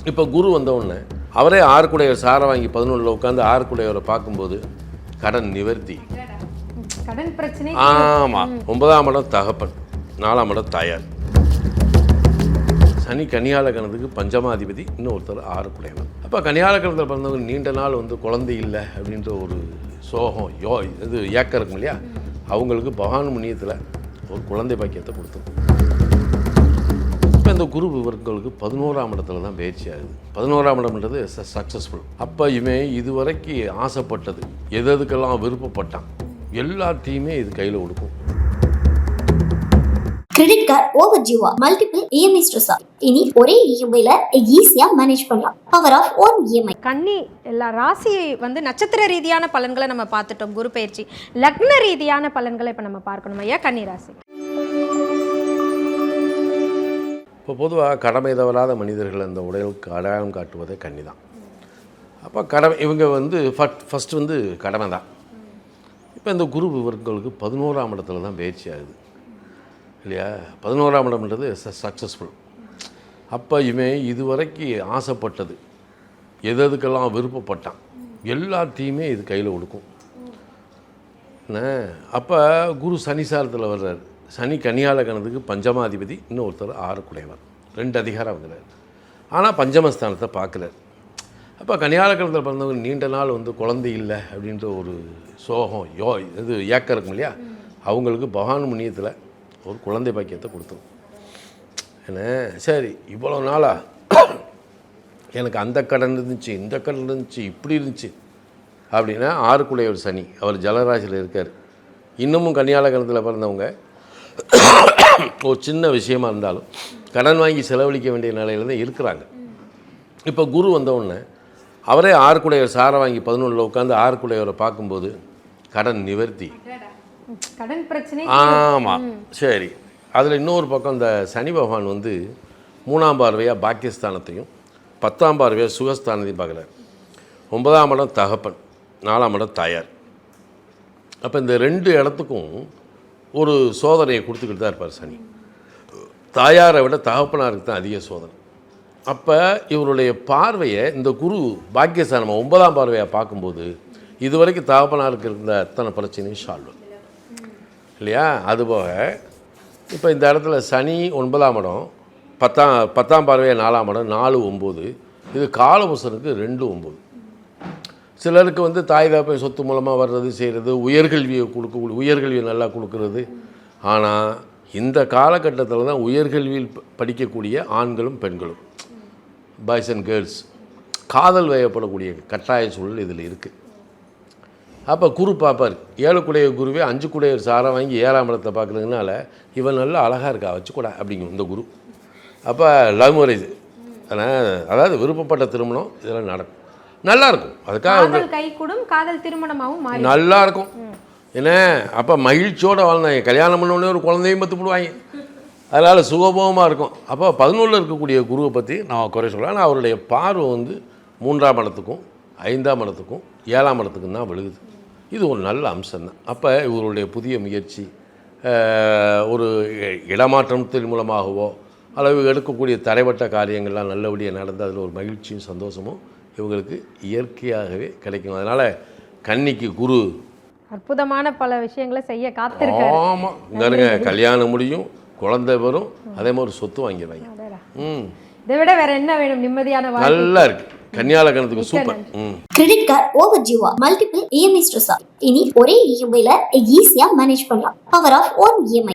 இப்போ குரு வந்த உடனே அவரே ஆறுக்குடையவர் சாரை வாங்கி 11ல் உட்காந்து ஆறுக்குடையவரை பார்க்கும்போது கடன் நிவர்த்தி, கடன் பிரச்சனை. ஆமாம். 9ஆம் இடம் தகப்பன், 4ஆம் இடம் தாயார். சனி கன்னியால கணத்துக்கு பஞ்சமாதிபதி, இன்னொருத்தர் ஆறுக்குடையவர். அப்போ கன்னியால கணத்தில் பிறந்தவங்க நீண்ட நாள் குழந்தை இல்லை அப்படின்ற ஒரு சோகம் இது ஏக்கம் இருக்கும் இல்லையா, அவங்களுக்கு பகவான் முனியத்தில் ஒரு குழந்தை பாக்கியத்தை கொடுத்தோம். இப்போ இந்த குரு இவர்களுக்கு 11ஆம் இடத்துல தான் பயிற்சி ஆகுது. 11ஆம் இடம்ன்றது சக்ஸஸ்ஃபுல். அப்போ இவன் இதுவரைக்கும் ஆசைப்பட்டது, எதுக்கெல்லாம் விருப்பப்பட்டான், எல்லாத்தையுமே இது கையில் கொடுக்கும். கிரெடிட் கார்டு ஓவர் ஜிவா மல்டிபிள் இஎம்ஐ ஸ்ட்ரெஸ். இனி ஒரே இஎம்ஐல ஈஸியா மேனேஜ் பண்ணலாம். Power of one EMI. கன்னி எல்லா ராசியை நட்சத்திர ரீதியான பலன்களை நம்ம பார்த்துட்டோம். குரு பயிற்சி லக்ன ரீதியான பலன்களை இப்போ நம்ம பார்க்கணும் ஐயா. கன்னி ராசி இப்போ பொதுவாக கடமை தவறாத மனிதர்கள் அந்த உடலுக்கு அடையாளம் காட்டுவதே கன்னி தான். அப்போ கடமை இவங்க ஃபஸ்ட்டு கடமை தான். இப்போ இந்த குரு இவர்களுக்கு 11ஆம் இடத்துல தான் பயிற்சி ஆகுது இல்லையா. 11ஆம் இடம்ன்றது சக்ஸஸ்ஃபுல். அப்போ இவன் இதுவரைக்கும் ஆசைப்பட்டது, எதுக்கெல்லாம் விருப்பப்பட்டான், எல்லாத்தையுமே இது கையில் கொடுக்கும். என்ன அப்போ குரு சனி சாரத்தில் வர்றார். சனி கன்னியால கணத்துக்கு பஞ்சமாதிபதி, இன்னொருத்தர் ஆறுக்குடையவர். 2 அதிகாரம் வந்துடுறார். ஆனால் பஞ்சமஸ்தானத்தை பார்க்குறார். அப்போ கன்னியால கணத்தில் பிறந்தவங்க நீண்ட நாள் குழந்தை இல்லை அப்படின்ற ஒரு சோகம் இது ஏக்கம் இருக்கும் இல்லையா, அவங்களுக்கு பகவான் முனியத்தில் ஒரு குழந்தை பாக்கியத்தை கொடுத்தோம். என்ன சரி, இவ்வளோ நாளாக எனக்கு அந்த கடன் இருந்துச்சு, இந்த கடன் இருந்துச்சு, இப்படி இருந்துச்சு அப்படின்னா, ஆறுக்குடையவர் சனி அவர் ஜலராசியில் இருக்கார். இன்னமும் கன்னியால கணத்தில் பிறந்தவங்க ஒரு சின்ன விஷயமா இருந்தாலும் கடன் வாங்கி செலவழிக்க வேண்டிய நிலையில் தான் இருக்கிறாங்க. இப்போ குரு வந்தவுடனே அவரே ஆறுக்குடையவர் சாரை வாங்கி 11ல் உட்காந்து ஆறுக்குடையவரை பார்க்கும்போது கடன் நிவர்த்தி, கடன் பிரச்சனை. ஆமாம். சரி, அதில் இன்னொரு பக்கம் இந்த சனி பகவான் 3ஆம் பார்வையாக பாக்கியஸ்தானத்தையும் 10ஆம் பார்வையாக சுகஸ்தானத்தையும் பார்க்குறார். 9ஆம் இடம் தகப்பன், 4ஆம் இடம் தாயார். அப்போ இந்த 2 இடத்துக்கும் ஒரு சோதனையை கொடுத்துக்கிட்டு தான் இருப்பார் சனி. தாயாரை விட தகப்பனாருக்கு தான் அதிக சோதனை. அப்போ இவருடைய பார்வையை இந்த குரு பாக்கியஸ்தானம் 9ஆம் பார்வையாக பார்க்கும்போது இதுவரைக்கும் தகப்பனாருக்கு இருந்த அத்தனை பிரச்சனையும் சால்வ் இல்லையா. அதுபோக இப்போ இந்த இடத்துல சனி 9ஆம் இடம், 10ஆம் பார்வையாக 4ஆம் இடம், 4 9, இது காலபுசனுக்கு 2 9. சிலருக்கு தாய் தகப்பன் சொத்து மூலமாக வர்றது செய்கிறது, உயர்கல்வியை நல்லா கொடுக்கறது. ஆனால் இந்த காலகட்டத்தில் தான் உயர்கல்வியில் படிக்கக்கூடிய ஆண்களும் பெண்களும், பாய்ஸ் அண்ட் கேர்ள்ஸ், காதல் வயப்படக்கூடிய கட்டாய சூழல் இதில் இருக்குது. அப்போ குரு பார்ப்பார். 7 குருவே 5 சாரை வாங்கி 7ஆம் இடத்தை பார்க்குறதுனால இவன் நல்லா அழகாக இருக்கா, வச்சுக்கூடா அப்படிங்கும் இந்த குரு. அப்போ லவ் மேரேஜ், அதாவது விருப்பப்பட்ட திருமணம் இதெல்லாம் நடக்கும், நல்லாயிருக்கும். அதுக்காக காதல் திருமணமாகவும் நல்லாயிருக்கும். என்ன அப்போ மகிழ்ச்சியோடு வாழ்ந்தாங்க. கல்யாணம் பண்ணோடனே ஒரு குழந்தையும் பத்து போடுவாங்க. அதனால் சுகபோகமாக இருக்கும். அப்போ 11ல் இருக்கக்கூடிய குருவை பற்றி நான் குறை சொல்கிறேன். ஆனால் அவருடைய பார்வை 3ஆம் இடத்துக்கும் 5ஆம் இடத்துக்கும் 7ஆம் இடத்துக்கும் தான் விழுகுது. இது ஒரு நல்ல அம்சம் தான். அப்போ இவருடைய புதிய முயற்சி, ஒரு இடமாற்றத்தின் மூலமாகவோ அல்லது எடுக்கக்கூடிய தடைப்பட்ட காரியங்கள்லாம் நல்லபடியாக நடந்து அதில் ஒரு மகிழ்ச்சியும் சந்தோஷமும் இவங்களுக்கு இயற்கையாகவே கிடைக்கும். அதனால் கன்னிக்கு குரு அற்புதமான பல விஷயங்களை செய்ய காத்திருக்காரு. ஆமாம், இங்கே கல்யாணம் முடியும், குழந்தை வரும், அதே மாதிரி சொத்து வாங்கிடுவாங்க. இதை விட வேற என்ன வேணும்? நிம்மதியான வாழ்க்கை நல்லா இருக்கு. கன்னியால கணத்துக்கு சூப்பர். கிரெடிட் கார்டு ஓவர் ஜிவா மல்டிபிள் இஎம்ஐ ஸ்ட்ரெஸ். இனி ஒரே இஎம்ஐல ஈஸியா மேனேஜ் பண்ணலாம். Power of one EMI.